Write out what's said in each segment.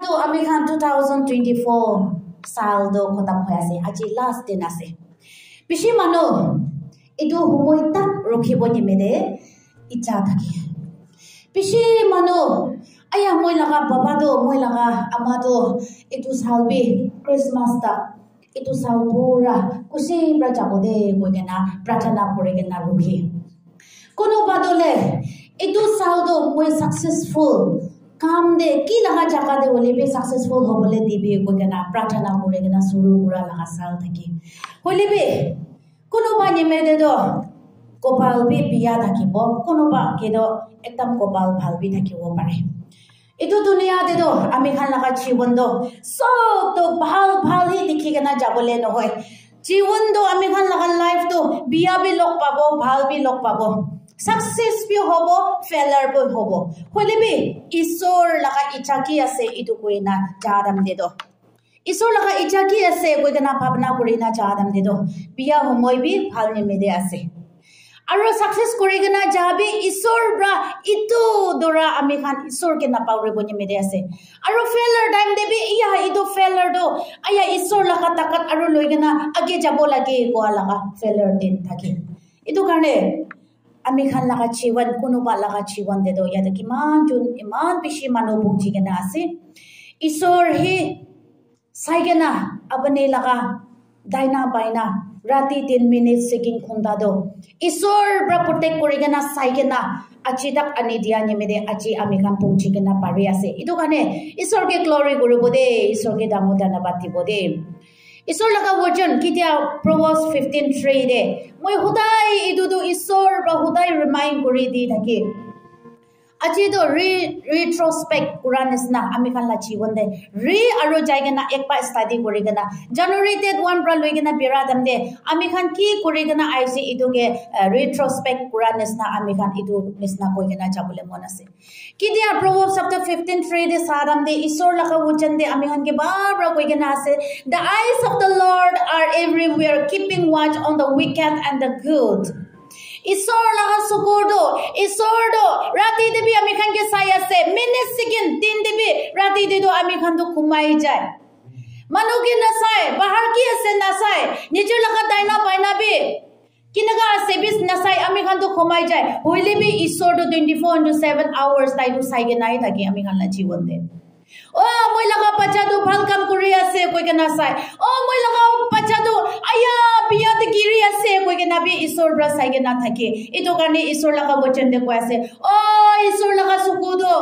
do ami khan 2024 sal do khatam hoy ase aji last din ase bishi manu edu humoi tak rokhibo nimede icha thaki bishi manu aya moi laga baba do moi laga ama do edu salbi Christmas ta edu sal pura kusi pra jabode koigena prathana korigena rokhi kono badole edu sal do moi successful काम दे की लगा जगह दे बोले भी successful हो बोले दिबे को गना प्रार्थना करे गना शुरू पूरा लगा साल थकी बोले भी कोनो बानी में दे दो कोपाल भी बिया थकी बो कोनो बा के दो एकदम कोपाल भाल भी थकी वो पारे इतो दुनिया दे दो आमी खान लगा जीवन दो सब तो भाल भाल ही दिखी गना जाबले न होय जीवन दो आमी खान लगा लाइफ दो बिया भी लोग पाबो भाल भी लोग पाबो सक्सेस भी होबो फेलियर भी होबो होले भी ईश्वर लगा इच्छा की আছে इतु कोइना जादम दे दो ईश्वर लगा इच्छा की আছে कोइना भावना करिना जादम दे दो बिया हमय भी ভাল निमेदे আছে আৰু सक्सेस करिगना जाबे ईश्वर ब्रा इतु दोरा आमी खान ईश्वर के ना पावरे बनि मेदे আছে আৰু फेलियर टाइम देबे इया इतु फेलियर दो आया ईश्वर लगा ताकत আৰু लइगना आगे जाबो लागे कोआ लगा फेलियर दिन थाके इतु कारणे आमी खान लगा जीवन कोनो बा लगा जीवन दे दो या कि मान जुन इमान बिशी मानो बुझी गना आसे ईश्वर ही साइगना अपने लगा दाइना बाइना राती 3 मिनट सेकंड खुंदा दो ईश्वर ब्रा प्रोटेक्ट करिगना साइगना आची तक अनि दिया निमेदे आची आमी खान पुंची गना पारि आसे इदु गाने ईश्वर के ग्लोरी गुरुबो दे ईश्वर के दामो दाना बातिबो दे ईश्वर लगा वचन कितिया प्रोवर्ब्स 15:3 दे মই हुदाय इदुदु ईश्वर बा हुदाय रिमाइंड करि दि थाके আজি तो रिट्रोस्पेक्ट कुरानसना आमी खान ला जीवन दे रि आरो जायगना एकपा स्टडी करिगना जनवरी डेट 1 प्रा लइगना बेरा दम दे आमी खान की करिगना आइसे इदुगे रिट्रोस्पेक्ट कुरानसना आमी खान इदु निसना कोइगना जाबले मन आसे किदिया प्रोवर्ब्स चैप्टर 15:3 दे सादम दे ईश्वर लगा वचन दे आमी खान के बाबरा कोइगना आसे the eyes of the lord are everywhere keeping watch on the wicked and the good ईश्वर लगा सुकुर दो ईश्वर दो राती देबी आमी खान के साया से मिनट सेकंड 3 देबी राती दे दो आमी खान तो घुमाई जाए मानो के नसाए बाहर की से नसाए निजे लगा दाइना बाइना भी किनगा से बिस नसाए आमी खान तो घुमाई जाए होइले भी ईश्वर दो 24/7 आवर्स ताई दो साइगे नाई ताकि आमी खान ला जीवन दे ओ মই लगा बच्चा दो ভাল কাম কৰি আছে কই কেনা চাই ओ মই लगा बच्चा दो आया बिया दे गिरि আছে কই কেনা বি ईश्वर ब्रा साइगे ना থাকে इतो কাৰণে ईश्वर लगा वचन दे কই আছে ओ ईश्वर लगा सुकु दो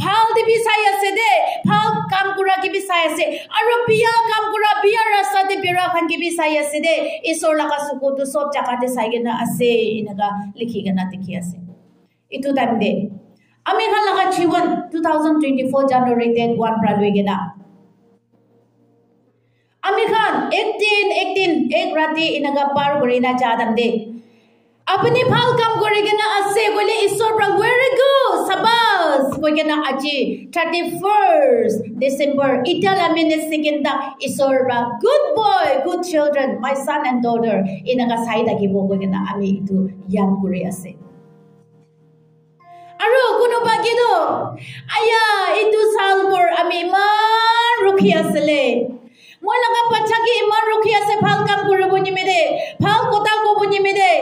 ভাল दे बि চাই আছে দে ভাল কাম কৰা কি বি চাই আছে আৰু বিয়া কাম কৰা বিয়া ৰাস্তা দে বেৰা খান কি বি চাই আছে দে ईश्वर लगा सुकु दो सब জাগাতে চাইগে না আছে ইনকা লিখি গনা দেখি আছে ইটো টাইম দে आमी खान लगा जीवन 2024 जनवरी डेट 1 प्रा लइगना आमी खान 18 राती इनगा पार करिना जादम दे अपने फाल काम करिगना आसे बोले ईश्वर प्रा वेरी गुड शाबाश कोइगना आजी 31st December Itala minute second दा ईश्वर प्रा good boy good children my son and daughter इनगा साइड आगिबो कोइगना आमी इतु यान करि आसे आरो कोनो बाकी दो आया इतु साल पर आमी मान रुखि आसले মই लगा पछा के इमान रुखि आसे फाल काम करबो निमेदे फाल कोता कोबो निमेदे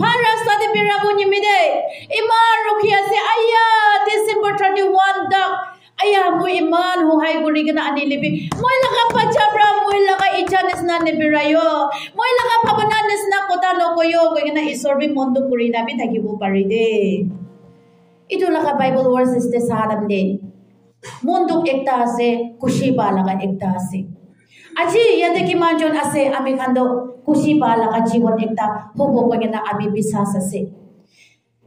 फाल रास्ता दे बेराबो निमेदे इमान रुखि आसे आया डिसेंबर 31 दा आया মই इमान होहाय गुरिगना आनि लेबि মই लगा पछा ब्रा মই लगा इच्छा निसना ने बेरायो মই लगा भावना निसना कोता नकोयो कोइगना ईश्वर बि मन्दु कुरिना बि থাকিबो पारि दे इतो लगा बाइबल वर्स इस्ते सादम दे मोंदुक एकता आसे खुशी बा लगा एकता आसे আজি याते कि मानजन आसे आमी खानदो खुशी बा लगा जीवन एकता होबो कोगेना आमी विश्वास आसे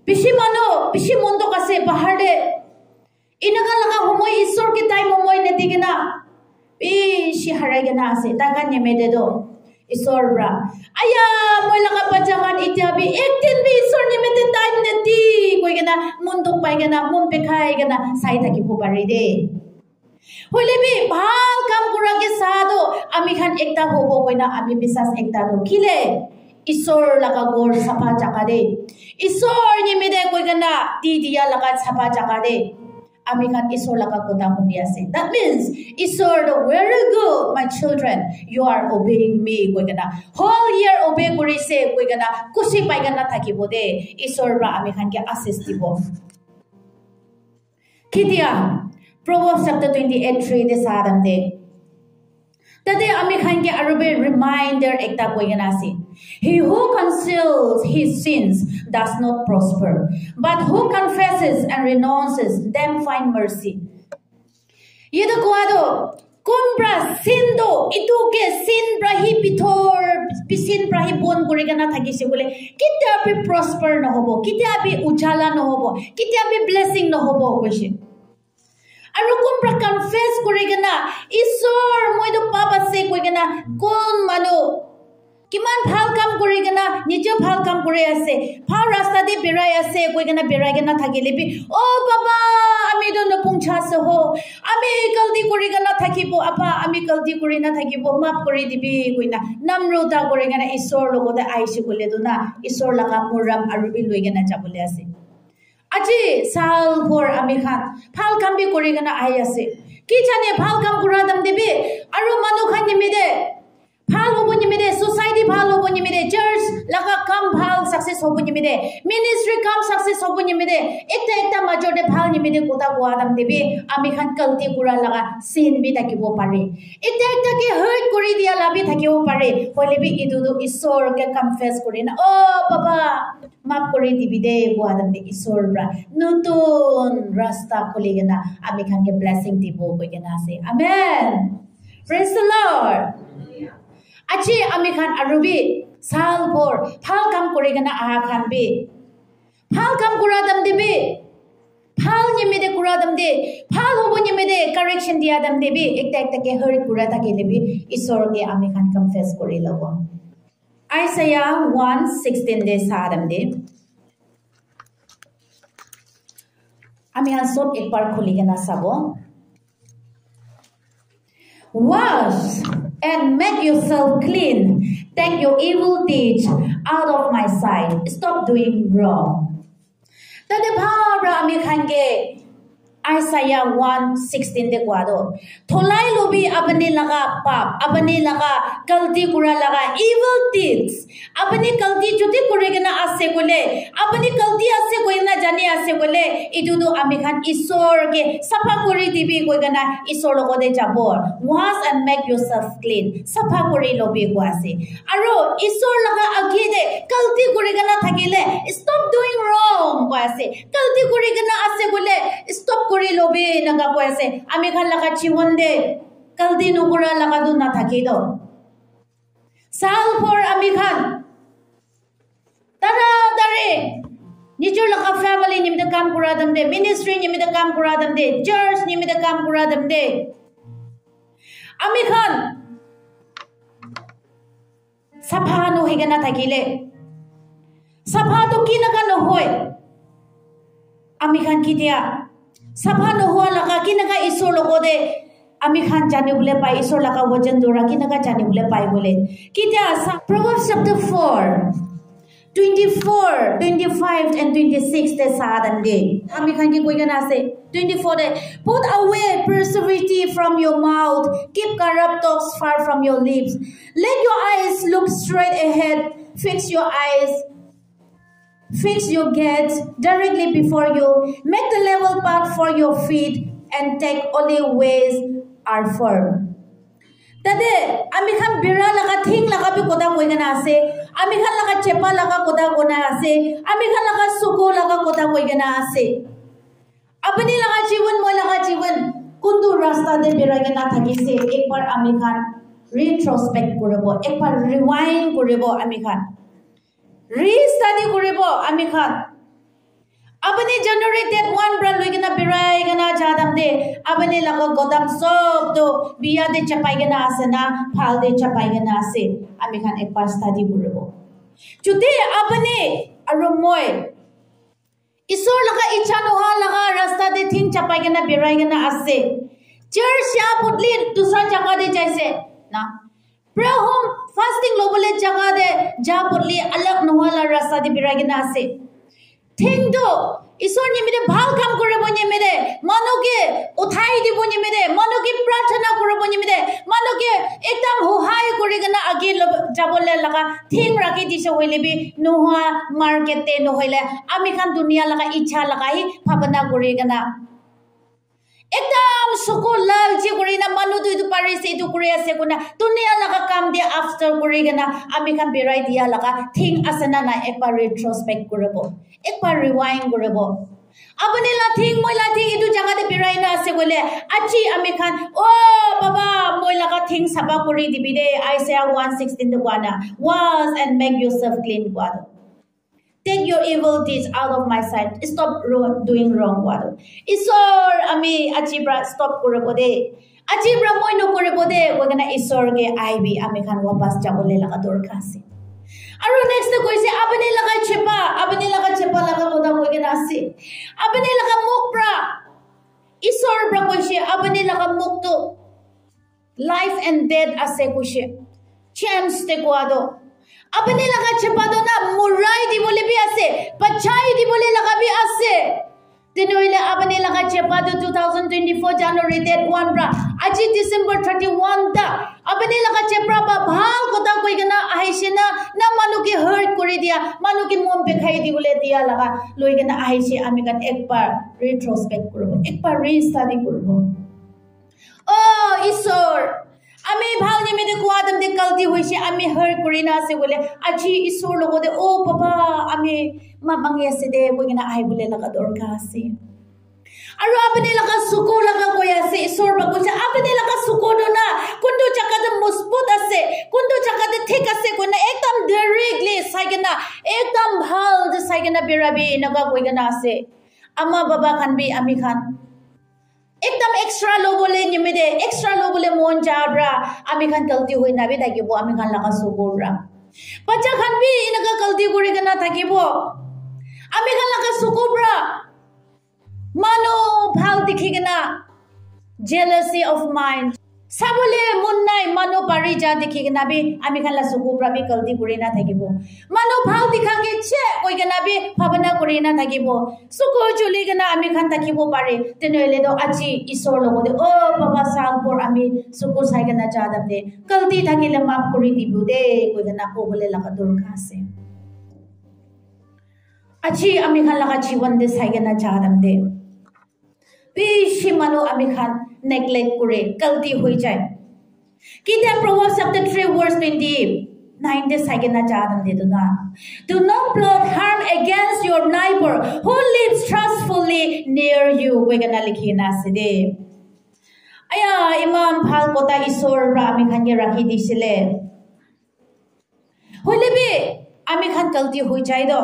बिशी मोंदुक आसे बाहर दे इनगा लगा हमय ईश्वर के टाइम हमय नेतिगेना बिशी हरायगेना आसे तागा नेमेदे दो ईश्वर ब्रा आया মই लगा बजागान इत्याबि एक दिन भी ईश्वर निमेते टाइम नेति कोइगेना मुंदुक पाइगेना मुम पेखाइगेना साइ थाकि फोबारि दे होइले भी ভাল কাম কৰা के सादो आमी खान एकता होबो कोइना आमी विश्वास एकता दो खिले ईश्वर लगा गोर सफा जाका दे ईश्वर निमेते कोइगेना ती दिया लगा सफा जाका दे ami khan isor laga kota huni ase that means isor the very good my children you are obeying me koi kana whole year obey kori se koi kana kushi pai kana thakibo de isor ra ami khan ke assist dibo kitia Proverbs chapter 28:3 de sadam de tade ami khan ke arube reminder ekta koi kana ase he who conceals his sins does not prosper but who confesses and renounces them find mercy yedo kuado kumbra sindo itu ke sin brahi pithor pisin brahi bon kori kana thakise bole kitia be prosper no hobo kitia be ujala no hobo kitia be blessing no hobo koise aru kumbra confess kori kana isor moi do papa se koi kana kon manu কিমান ভাল কাম কৰি গনা নিজে ভাল কাম কৰি আছে ভাল ৰাস্তা দি বেৰাই আছে কই গনা বেৰাই গনা থাকিলেবি ও বাবা আমি দ নপুংছাছ হো আমি গলতি কৰি গনা থাকিব আপা আমি গলতি কৰি না থাকিব মাফ কৰি দিবি কইনা নম্ৰতা কৰি গনা ঈশ্বৰ লগতে আইছে বলে দনা ঈশ্বৰ লাগা মুৰাম আৰু বি লৈ গনা যাবলে আছে আজি সাল ভৰ আমি খান ভাল কাম বি কৰি গনা আই আছে কি জানে ভাল কাম কৰা দাম দিবি আৰু মানুহ খান নিমিদে ভাল হবো নিমিদে সোসাইটি ভাল হবো নিমিদে চার্চ লাগা কাম ভাল সাকসেস হবো নিমিদে মিনিস্ট্রি কাম সাকসেস হবো নিমিদে একটা একটা মাজতে ভাল নিমিদে কোটা গোয়াদাম দেবে আমি খান গলতি কুরা লাগা সিন বি থাকিব পারে এটা একটা কি হার্ট করি দিয়া লাভি থাকিব পারে হলে বি ইদুদু ঈশ্বর কে কনফেস করি না ও বাবা মাফ করে দিবি দে গোয়াদাম দে ঈশ্বর ব্রা নতুন রাস্তা খুলে গেনা আমি খান কে ব্লেসিং দিব কই গেনা আছে আমেন প্রেজ দ্য লর্ড আজি আমি খান আরবি সাল ভর ভাল কাম করে গনা আহা খান বে ভাল কাম করা দাম দেবে ভাল নিমিদে করা দাম দে ভাল হবো নিমিদে কারেকশন দিয়া দাম দেবে একটা একটা কে হরি করা থাকে দেবে ঈশ্বরকে আমি খান কনফেস করে লব আইসায়া 1:16 দে সাদাম দে আমি আন সব একবার খুলি গনা সাবো wash and make yourself clean. Take your evil deeds out of my sight. Stop doing wrong. Tade bhabra ami khange Isaiah 1:16 de kwado. Tholai lobi apne laga pap, apne laga galti kura laga evil deeds. Apne galti jodi kuregena ase bole, apne galti ase koina jani ase bole, idudu ami khan isor ke safa kori dibi koigana isor logode jabor. Wash and make yourself clean. Safa kori lobi ko ase. Aro isor laga agi de galti kuregena thakile stop doing wrong ko ase. Galti kuregena ase bole stop kori lobe naga ko ase. Ami khan laga chiwon de galti nukura laga du na thaki do. Sal for ami khan tara dare nijor laga family nimida kam kura dam de ministry nimida kam kura dam de church nimida kam kura dam de ami khan sapha no higana thakile sapha to kinaga no hoy ami khan kitia sapha no hoa laga kinaga isor logode ami khan jane bole pai isor laga wajan dora kinaga jane bole pai bole kitia Proverbs chapter 4:24, 25 and 26 de sadan de ami khan ki koi gana ase 24 de put away perversity from your mouth keep corrupt talks far from your lips let your eyes look straight ahead fix your gaze directly before you make the level path for your feet and take only ways are firm tade ami khan bira laga thing laga bi koda koi gana ase ami khan laga chepa laga koda gona ase ami khan laga suko laga koda koi gana ase apni laga jiwan moi laga jiwan kundu rasta de bira gana thakise ekbar ami khan retrospect koribo ekbar rewind koribo ami khan re-study koribo ami khan apni January 1 bra loi gana birai gana jadam de apni laga godam sob to biya de chapai gana ase na phal de chapai gana ase ami khan ekbar study koribo jute apni aru moi isor laga icha noha laga rasta de thing chapai gana birai gana ase church ya putli dusra jaga de jaise na prayer home fasting lobole jaga de ja putli alag noha la rasta de birai gana ase thing do ঈশ্বৰ নিমিতে ভাল কাম কৰিব নিমিতে মানুহকে উঠাই দিব নিমিতে মানুহকে প্ৰাৰ্থনা কৰিব নিমিতে মানুহকে একদম সহায় কৰি কেনে আগে যাবলৈ লগা ঠিক ৰাখি দিছে হইলেবি নোহোৱা মাৰ্কেটে নহলে আমি খান দুনিয়া লগা ইচ্ছা লগাই ভাৱনা কৰি কেনে একদম চকু লালচি কৰি না মানুহটো এইটো পাৰিছে এইটো কৰি আছে কোনা দুনিয়া লগা কাম দিয়ে আফটাৰ কৰি কেনে আমি খান বেৰাই দিয়া লগা ঠিক আছে না নাই একবাৰ ৰেট্ৰস্পেক্ট কৰিব একবাৰ ৰিৱাইণ্ড কৰিব আপুনি লাথিং মই লাথিং এইটো জায়গাতে বেৰাই না আছে বলে আজি আমি খান ও বাবা মই লগা ঠিক চাবা কৰি দিবি দে আইসায়া 1:16 কোৱা না wash and make yourself clean কোৱা Take your evil deeds out of my sight. Stop doing wrong. Isor ami achibra stop koribode. Achibra moi no koribode. We're gonna isor ke aibi ami khan wapas jabole laga dorkar ase. Aru next to koise abane laga chepa laga koda we're gonna ase. Abane laga mukbra. Isor bra koise abane laga mukto. Life and death ase koise. Chance te koado. अपने लगा छपा दो ना मुराई दी बोले भी आसे पचाई दी बोले लगा भी आसे दिनोइले अपने लगा छपा दो 2024 जनवरी डेट 1 ब्रा आज डिसेंबर 31 ता अपने लगा छपरा बा भाल कोता कोई गना आइसे ना मानु के हर्ट करे दिया मानु के मोम पे खाई दी बोले दिया लगा लोई गना आइसे आमी गन एक बार रेट्रोस्पेक्ट करबो एक बार रीस्टडी करबो ओ ईश्वर আমি ভাল নিমিতে কোয়াদম দে গলতি হইছে আমি হর করি না আছে বলে আজি ঈশ্বর লগতে ও বাবা আমি মামাঙ্গে আছে দে বইনা আই বলে লাগা দরকার আছে আৰু আপনি লাগা সুকো লাগা কই আছে ঈশ্বর বাকছে আপনি লাগা সুকো না কোনটো জায়গাতে মজবুত আছে কোনটো জায়গাতে ঠিক আছে কোনা একদম ডাইরেক্টলি সাইগনা একদম ভাল যে সাইগনা বেরাবি নগা কইগনা আছে আমা বাবা খান বি আমি খান एकदम एक्स्ट्रा लो बोले निमिदे एक्स्ट्रा लो बोले मोन जाब्रा आमी खान गलती होई ना बे थाकिबो आमी खान लगा सुगोरा बच्चा खान भी इनका गलती करे गना थाकिबो आमी खान लगा सुगोरा मानो भाल दिखिगना jealousy of mind sabole munnai mano pari ja dikhigna bi ami khan la sugubra bi galti kuri na thakibo mano bhal dikhage che koi gana bi bhavana kuri na thakibo suko chuli gana ami khan thakibo pare tenoile do aji isor logode o baba sal por ami suko sai gana ja dabde galti thakile maaf kuri dibu de koi gana ko bole laga dorka ase aji ami khan laga jiwan de sai gana ja dabde beshi mano ami khan neglect kore galti hoi jay kita Proverbs chapter 3 verse 29 de sagena jadam de do not plot harm against your neighbor who lives trustfully near you we gonna likhina side aya imam bhal kota isor ra ami khan ye rakhi disile hoilebi ami khan galti hoi jay do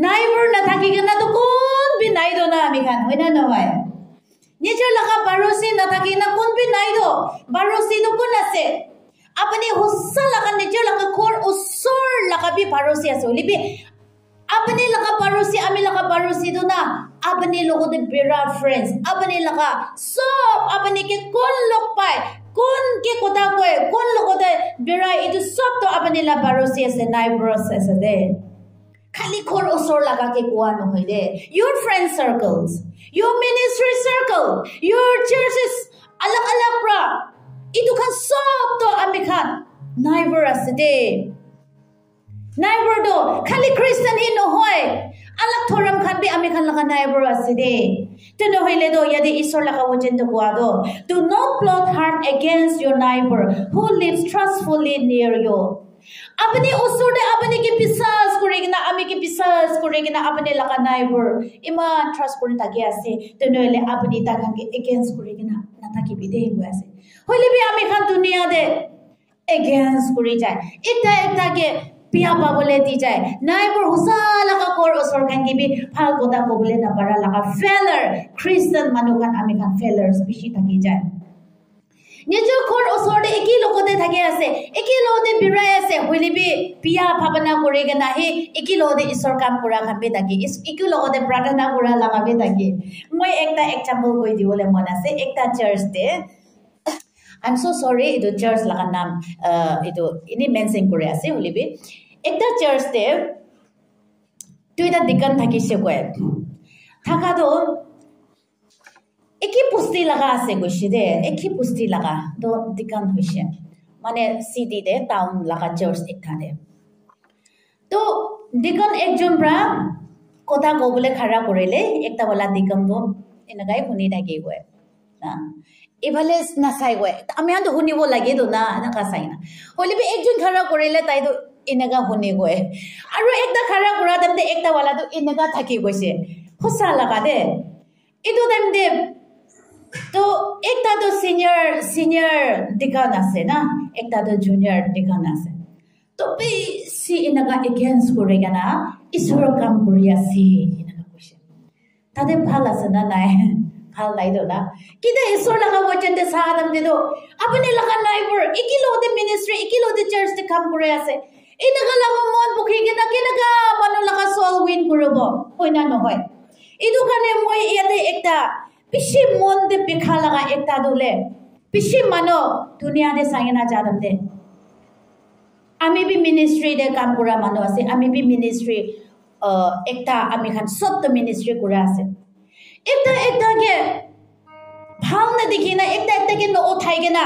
neighbor na thaki gana to kon bi nai do na ami khan hoina na hoy Nichar लगा बारोसी न था कि ना कौन भी नहीं दो बारोसी तो कौन ऐसे अपने हुस्सा लगा निचर लगा खोर उसोर लगा भी बारोसी ऐसे होली भी अपने लगा बारोसी अमी लगा बारोसी तो ना अपने लोगों दे बेरा फ्रेंड्स अपने लगा सब अपने के कौन लोग पाए कौन के कोता कोई कौन लोगों दे बेरा इधर सब तो अपने लगा बारोसी ऐसे नाइबर्स ऐसे दे खाली खोर उसोर लगा के कुआ न होई दे your friend circles your ministry circle your churches alak alak pra itu kan sob to ami khan neighbor asde neighbor do khali christian hi no hoy alak thoram khan bi ami khan laga neighbor asde teno hoile do yadi isor laga wajen do kuado do not plot harm against your neighbor who lives trustfully near you अपने उसुर अपने के पिसास करेगिना आमी के पिसास करेगिना अपने लगा neighbour इमा trust करन ताके आसे तनोले अपने ताखान के against करेगिना ना ताकी बिदे हो आसे होले भी आमी खान दुनिया दे अगेंस्ट करे जाय एकटा के पिया पाबले दी जाय नाइबर हुसा लगा कोर उसुर खान के भी फाल गोदा कोबले ना बरा लगा फेलर क्रिश्चियन मानु खान आमी खान फेलर्स बिशी ताकी जाय निजो खोर ओसोर एकी लोगोते थाके आसे एकी लोगोते बिराय आसे होलिबि पिया भावना करेगना हे एकी लोगोते ईश्वर काम करा खाबे ताके एकी लोगोते प्रार्थना करा लगाबे ताके মই একটা एग्जांपल কই দিবলে মন আছে একটা চার্চ দে আই এম সো সরি ইটো চার্চ লাগা নাম ইটো ইনি মেনশন করে আছে হলিবি একটা চার্চ দে দুইটা দিকান থাকিছে কয় থাকাটো একি পুষ্টি লাগা আছে কৈছে দে একি পুষ্টি লাগা তো দিকান হৈছে মানে সিটি দে টাউন লাগা চার্চ একটা দে তো দিকান একজন ব্রা কথা কবলে খাড়া করিলে একটা বলা দিকান তো এনেকাই শুনি থাকি গয় না এভালে নাচাই গয় আমি আনতো শুনিব লাগে তো না এনেকা চাই না হলে একজন খাড়া করিলে তাই তো এনেকা শুনি গয় আৰু একটা খাড়া কৰা তাতে একটা বলা তো এনেকা থাকি গৈছে সঁচা লাগা দে এইটো টাইম দে তো একটা তো সিনিয়র দিকান আছে না একটা তো জুনিয়র দিকান আছে তো বেশি এনেকা এগেইনস্ট করে কেনা ঈশ্বৰৰ কাম কৰি আছে এনেকা কৈছে তাতে ভাল আছে না নাই ভাল নাই তো না কিন্তু ঈশ্বৰ লগা বচনতে সাহাদম দে তো আপুনি লগা নাইবৰ একিলোতে মিনিস্ট্ৰি একিলোতে চাৰ্চতে কাম কৰি আছে এনেকা লগা মন বুকি কেনা কেনেকা মানুহ লগা সোল উইন কৰিব হয় না নহয় এইটো কাৰণে মই ইয়াতে একটা পিছি মন দে পিখা লগা একটা দলে পিছি মানুহ দুনিয়া দে চাইনা যাদম দে আমি বি মিনিস্ট্রি দে কাম কৰা মানুহ আছে আমি বি মিনিস্ট্ৰি একটা আমি খান সত্য মিনিস্ট্ৰি কৰা আছে একটা কে ভাল না দেখি না একটা কে ন উঠাই কে না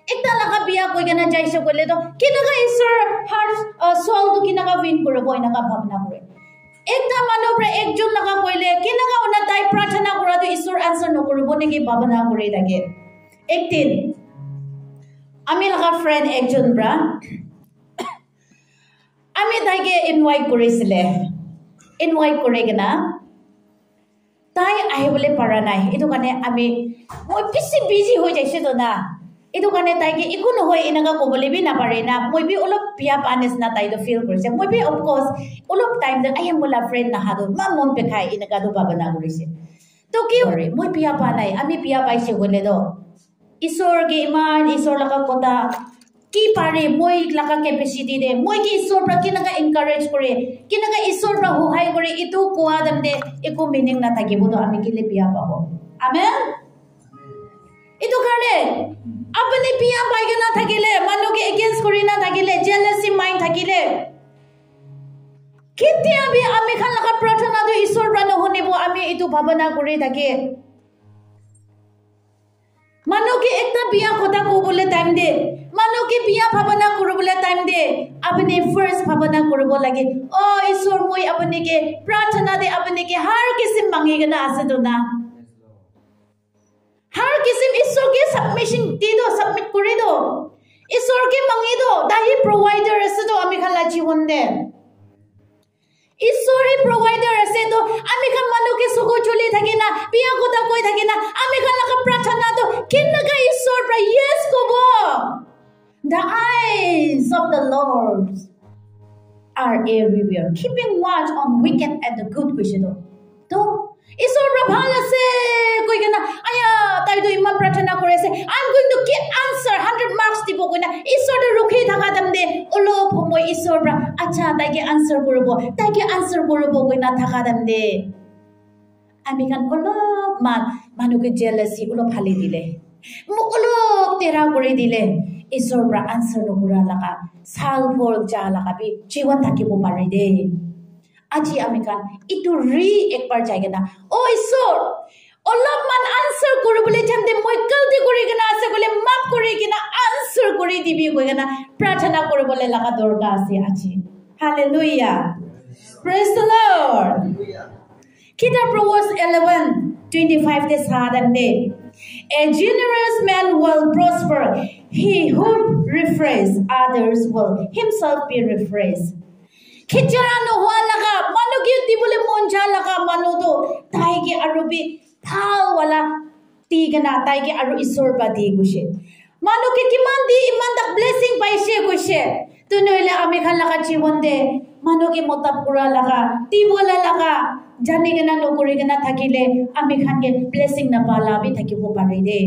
একটা লগা বিয়া কই কেনা যাইছে কইলে তো কিনাকা ঈশ্বৰ হাৰ সোল তো কিনাকা উইন কৰিব এনেকা ভাবনা কৰে একটা মানুহ পৰা একজন লগা কইলে কিনাকা ওনা তাই প্ৰাৰ্থনা কৰা তো ঈশ্বৰ আনসাৰ নকৰিব নেকি ভাবনা কৰি থাকে একদিন আমি লগা ফ্ৰেন্ড একজন ব্ৰা আমি তাইকে ইনভাইট কৰিছিলে ইনভাইট কৰে কেনা তাই আহিবলে পাৰা নাই এইটো কাৰণে আমি মই বেছি বিজি হৈ যাইছে তো না এইটো কাৰণে তাইকে একো নহয় এনেকা ক'বলৈ বি নাপাৰে না মই বি অলপ বিয়া পানেছ না তাইতো ফিল কৰিছে মই বি অফকোৰ্স অলপ টাইম দে আই এম বোলা ফ্ৰেণ্ড নাহাদো মা মন পেখাই এনেকাটো ভাবনা কৰিছে তো কি কৰে মই বিয়া পা নাই আমি বিয়া পাইছে গলে তো ঈশ্বৰকে ইমান ঈশ্বৰ লগা কথা কি পাৰে মই লগা কেপাচিটি দে মই কি ঈশ্বৰ পৰা কেনেকা এনকাৰেজ কৰে কেনেকা ঈশ্বৰ পৰা সহায় কৰে ইটো কোৱা দে একো মিনিং না থাকিব তো আমি কিলে বিয়া পাব আমেন ইটো কাৰণে আপুনি বিয়া পাইগে না থাকিলে মানুহকে এগেইনস্ট কৰি না থাকিলে জেলাসি মাইন্ড থাকিলে কেতিয়া আমি খান লগা প্ৰাৰ্থনাটো ঈশ্বৰ পৰা নহনিব আমি ইটো ভাবনা কৰি থাকে মানুহকে একটা বিয়া কথা ক'বলে টাইম দে মানুহকে বিয়া ভাবনা কৰিবলৈ টাইম দে আপুনি ফাৰ্স্ট ভাবনা কৰিব লাগে ও ঈশ্বৰ মই আপুনিকে প্ৰাৰ্থনা দে আপুনিকে হাৰ কিসিম মাঙ্গিগনা আছে তো না হাৰ কিসিম ঈশ্বৰকে সাবমিশন দি দো সাবমিট কৰি দো ঈশ্বৰকে মাঙ্গি দো তাহি প্ৰোভাইডাৰ আছে তো আমি খালা জীবন দে ঈশ্বৰে প্রোভাইডার আছে তো আমি খান মানুহকে সুগো চলি থাকে না বিয়া কথা কৈ থাকে না আমি খান লগা প্ৰাৰ্থনা তো কেনেকা ঈশ্বৰ পৰা ইয়েস কব The eyes of the Lord are everywhere, keeping watch on wicked and the good. To ঈশ্বৰ পৰা ভাল আছে কৈ কেনা আয়া তাইতো ইমান প্ৰাৰ্থনা কৰি আছে I'm going to get answer 100 marks দিব কইনা ঈশ্বৰটো ৰখি থাকা দাম দে অলপ সময় ঈশ্বৰ পৰা আচ্ছা তাইকে আনসাৰ কৰিব কইনা থাকা দাম দে আমি কান অলপ মানুহকে জেলাসি অলপ ফালি দিলে মোক অলপ তেৰা কৰি দিলে ঈশ্বৰ পৰা আনসাৰ নকৰা লাগা সাল ফল যা লাগা বি জীবন থাকিব পাৰে দে আজি আমি কান ইটো একবাৰ যায়গে না ও ঈশ্বৰ অলপমান আনসাৰ কৰিবলৈ যাম দে মই গলতি কৰি কিনা আছে বলে মাফ কৰি কিনা আনসাৰ কৰি দিবি কৈ কিনা প্ৰাৰ্থনা কৰিবলৈ লাগা দৰকাৰ আছে আজি হালেলুয়া প্ৰেজ দ্য লৰ্ড কিতাব Proverbs 11:25 de sadan de a generous man will prosper he who refrains others will himself be refrained Kichara no walaga manu ki tibule monja laga manu do tai ke arubi phal wala ti gana tai ke aru isor ba di gushe manu ke kiman di iman tak blessing paise gushe tu noile ami khan laga jibon de manu ke motab pura laga ti bola laga jani gana no kori gana thakile ami khan ke blessing na pala bi thakibo pare de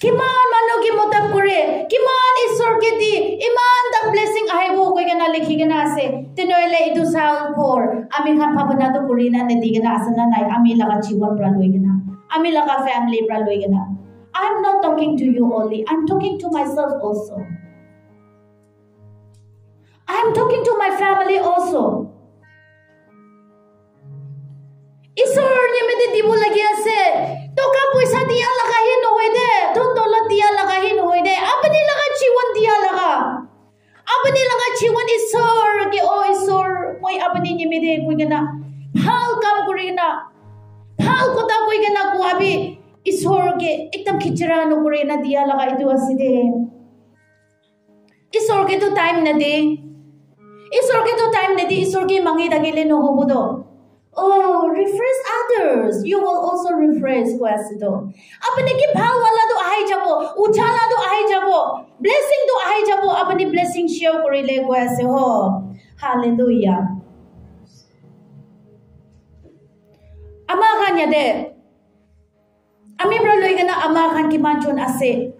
কিমান মানুহ কি মতাব কৰে কিমান ঈশ্বৰ কে দি ইমান তা blessing আহিব কই কেনা লিখি কেনা আছে তেনইলে ইটো সাল ফৰ আমি খান ভাবনা তো কৰি না নে দি কেনা আছে না নাই আমি লাগা জীবন পৰা লৈ কেনা আমি লাগা ফ্যামিলি পৰা লৈ কেনা I am not talking to you only I am talking to myself also I am talking to my family also Isor nyemede dibo lagi ase. Toka paisa dia laga hi nohoi de. Thon dolat dia laga hi nohoi de. Apni laga jiwan dia laga. Apni laga jiwan isor ke o isor moi apni nyemede koi gana. Hal kam kuri gana. Hal kota koi gana ko abi isor ke ekdam khichra no kuri na dia laga itu aside. Isor ke to time na de. Isor ke to time na de isor ke mangi dagile no hobodo. Oh, refresh others. You will also refresh kwasido. Apne ki bhal wala do ahai jabo, uchala do ahai jabo, blessing do ahai jabo. Apne blessing share korile kwase ho. Hallelujah. Ama khan yade. Ami bro loigana ama khan ki manchon ase.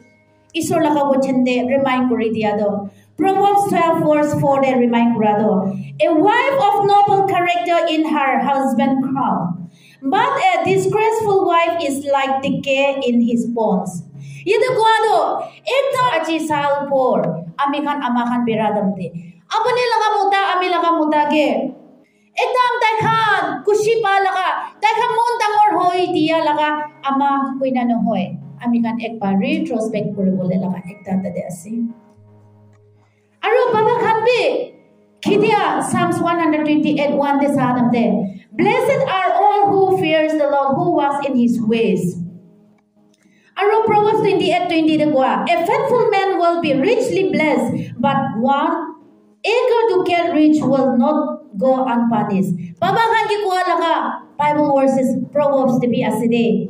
Isor laka wochende remind kori dia do. Proverbs 12 verse 4 de remind kurado. A wife of noble character in her husband's crown, but a disgraceful wife is like decay in his bones. Yede kuado ekta aji sal por amikhan amakhan biradam de. Apne laga muta ami laga muta ge. Ekdam taikhan kushi pa laga taikhan mon tangor hoi dia laga ama hoina no hoy. Amikhan ekbar retrospect koribole laga ekta tade ase. Aro baba khan bi khidia Psalms 128:1 de sadam de. Blessed are all who fears the Lord, who walks in his ways. Aro Proverbs 28:20 de kwa. A faithful man will be richly blessed, but one eager to get rich will not go unpunished. Baba khan ki kwa laga Bible verses Proverbs de bi aside.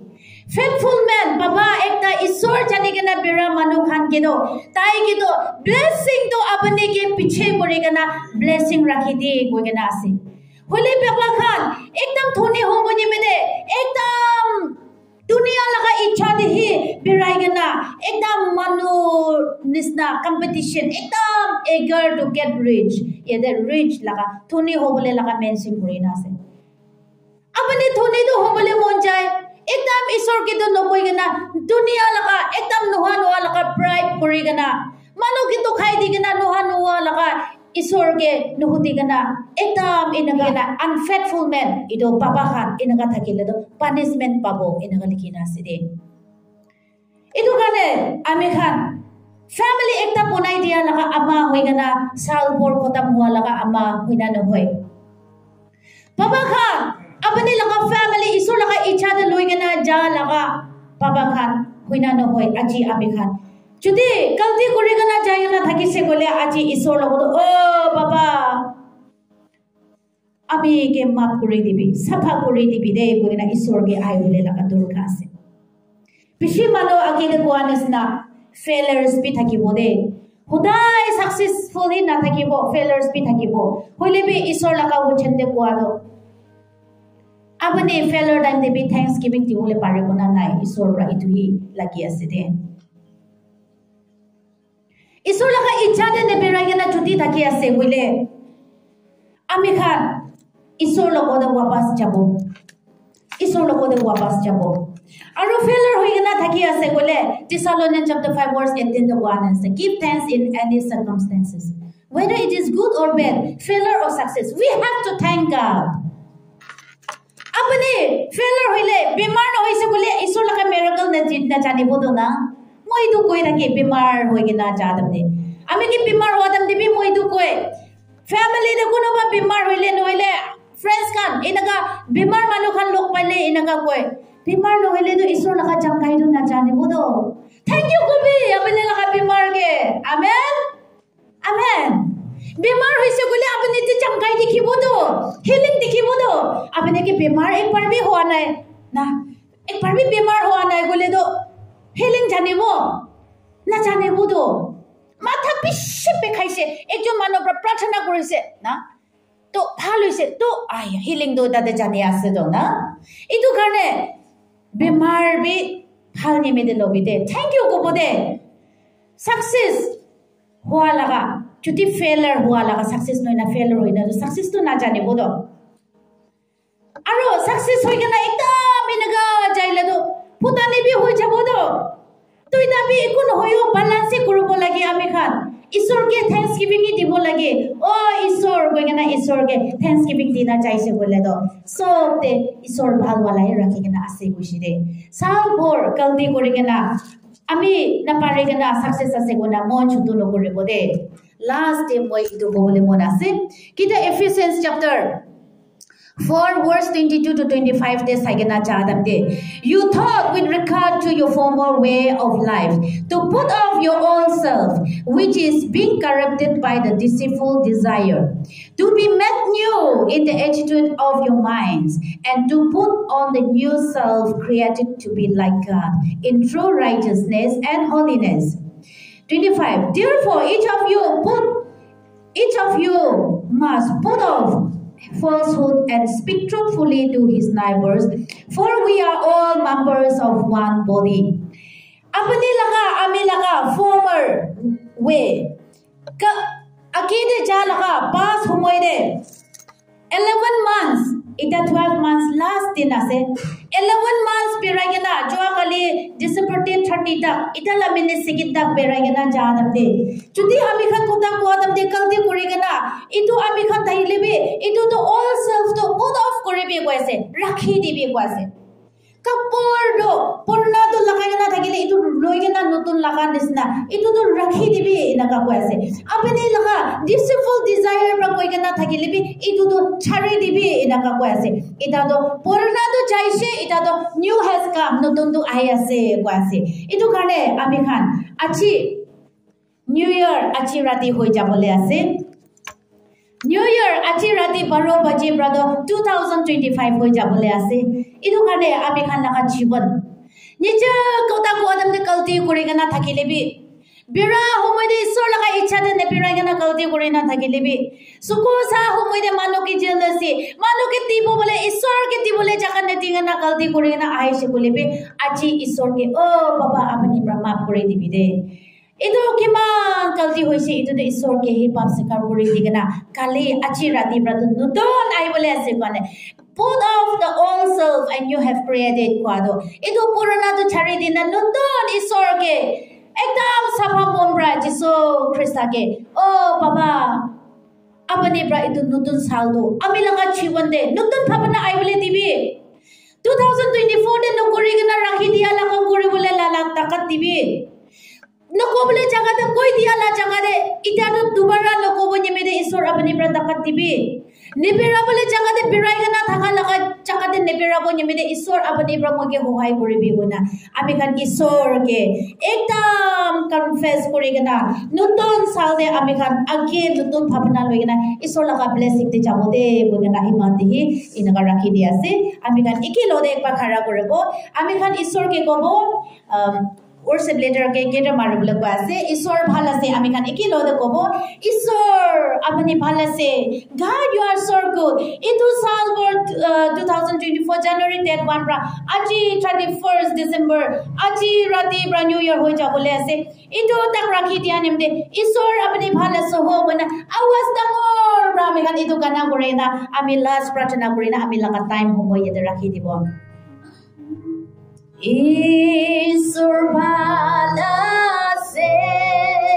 Faithful man, Baba ekta isor jani gana bira manu khan kido, tai kido blessing to apne ke piche kori gana blessing rakhi de koi gana ase. Hole Baba khan ekdam thone ho bani mede, ekdam dunia laga ichha de hi birai gana, ekdam manu nisna competition, ekdam eager to get rich. Ye the rich laga thone ho bole laga mention kori na ase. Apne thone to ho bole mon jai. Ekdam isor kito nokoi gana dunia laga ekdam nuha nuha laga bribe kori gana manu kito khai di gana nuha nuha laga isor ke nuhuti gana ekdam inaga gana unfaithful man ido baba khan inaga thakile do punishment pabo inaga likina side idu kane ami khan family ekta ponai dia laga ama hoi gana sal por khotam hua laga ama hoina no hoi baba khan apne laga family isor laga icha de loigena ja laga baba khan hoina no hoi aji ami khan jodi galti korigena jayana thakise gole aji isor lago o baba ami ke maaf kori dibi safa kori dibi de koina isor ge ai bole laga durka ase bishi mano age ge koanes na failures bi thakibo de hodai successfully na thakibo failures bi thakibo hoile bi isor laga wochende koado apne failure time de be thanksgiving ti hole pare kona nai isor ra itu hi lagi ase de isor laga icha de ne berai gena chuti thaki ase hoile ami khan isor logo de wapas jabo isor logo de wapas jabo aro failure hoi gena thaki ase gole Thessalonians chapter 5 verse 18 to 1 and give thanks in any circumstances whether it is good or bad failure or success we have to thank God. Apne failure hoile bimar no hoise bole isor laga miracle na jit na jani bodo na moi du koi rake bimar hoi gina jadam de ami ki bimar hodam de bi moi du koi family de kuno ba bimar hoile no hoile friends kan inaga bimar manu khan lok paile inaga koi bimar no hoile do isor laga jamkai du na jani bodo thank you gobi apne laga bimar ke amen amen बीमार होइसे गुले आपने ते चमकाई दिखिबो दो healing दिखिबो दो आपने के बीमार एक बार भी हुआ ना ना एक बार भी बीमार हुआ ना गुले दो healing जानेबो ना जानेबो दो माथा पिछे पे खाइसे एक जो मानव प्रार्थना करिसे ना तो ভাল হইছে তো আই healing দো দাদে জানি আছে দো না ইতু কারণে बीमार भी ভাল নিমেদে লবি দে থ্যাংক ইউ গোবো দে সাকসেস हुआ लगा चुटी फेलर हुआ लगा सक्सेस नोइना फेलर होइना तो सक्सेस तो ना जाने बोदो आरो सक्सेस होइगना एकदम इनगा जाइले दो पुताने भी होइ जाबो दो तो इदा भी कुन होयो बैलेंस करबो लागि आमी खान ईश्वर के थैंक्सगिविंग की दिबो लगे ओ ईश्वर कोइगना ईश्वर के थैंक्सगिविंग दिना चाइसे बोले दो सोते ईश्वर भाल वाला ही रखिगना आसे गुशिरे साल भर कल्दी करिगना आमी ना पारेगना सक्सेस आसे गोना मन छुतु न करिबो दे लास्ट डे moi इदु बोले मन आसे किता efficiency chapter 4 verse 22 to 25 de saigena chadam de you thought with regard to your former way of life to put off your old self which is being corrupted by the deceitful desire to be made new in the attitude of your minds and to put on the new self created to be like God in true righteousness and holiness 25 therefore each of you must put off falsehood and speak truthfully to his neighbors for we are all members of one body apni laga ami laga former way ka akide ja laga pass humoi de 11 months ita 12 months last din ase 11 months peragena joa kali December 30 tak ita la mine sigita peragena ja damde jodi ami khan kota ko damde kalti kurigena itu ami khan dailebe itu to all self to put off koribe koise rakhi dibe koise kapor do purna do lagagena thagile itu loigena notun lagan disna itu to rakhi dibe naga koise apni laga deceitful desire pra koigena thagile be itu to chhari dibe naga koise ita to purna do jaise ita to new has come notun do ayase koise itu kane ami khan achi new year achi rati hoi jabole ase New Year achi rati 12 baje brother 2025 hoi jabole ase idu kane ami khan laga jiban nije kota ko adam de kalti kurigana thakile bi bira homoi de isor laga ichha de ne biragana kalti kurina thakile bi suko sa homoi de mano ki jealousy mano ke tibo bole isor ke tibole jakan ne tingana kalti kurina aise bole bi achi isor ke o baba apni brahma kuri dibi de Itu kiman kalti hoise itu de isor ke hi pap se kar kori digana kali achi rati brother nutun ai bole ase kone put off the old self and you have created kwado itu purana to chari dina nutun isor ke ekdam sabha bombra jiso krista ke oh baba apani bra itu nutun saldo ami laga chiban de nutun bhabana ai bole dibi 2024 de nokori gana rakhi dia laga kori bole lalak takat dibi Loko bole jaga de koi dia la jaga de ita to dubara loko bo nyeme de isor apni pra takat dibi nebera bole jaga de birai gana thaka laga jaga de nebera bo nyeme de isor apni pra moge hohai koribi gona ami kan isor ke ekdam confess kori gana nutun sal de ami kan age nutun bhabna loi gana isor laga blessing de jabo de bo gana iman de inaga rakhi dia ase ami kan ikilo de ekba khara korebo ami kan isor ke kobo worship leader ke geta marble ko ase isor bhala se ami kan ekilo de kobo isor apni bhala se God you are so good itu saal bor 2024 January 1 ra aji 31st December aji rati bra new year hoi jabole ase itu tak rakhi dia nimde isor apni bhala so ho bana awas dangor bra ami kan itu kana korena ami last pratana korena ami laga time homo yede rakhi dibo Isor bhala se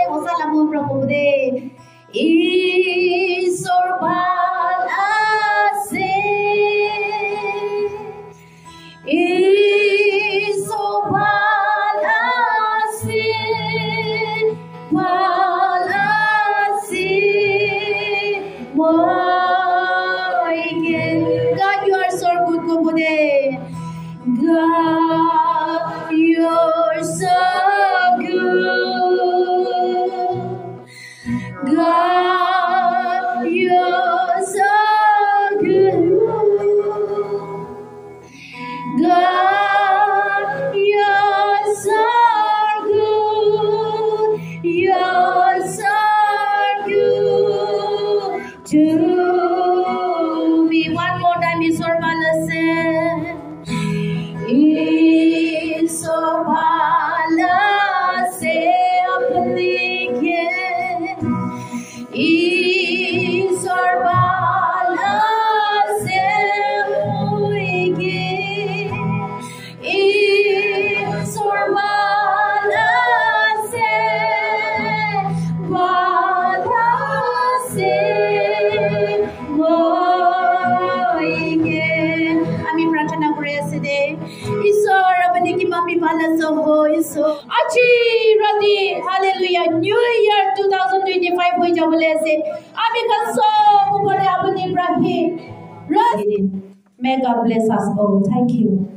Osala mo prabhu de Isor bhala se Isor bhala se God you are so good prabhu de God, you're so Achi Rati, hallelujah. New Year 2025 hoi jabole ase. Ami kanso upore apuni Ibrahim. May God bless us all. Thank you.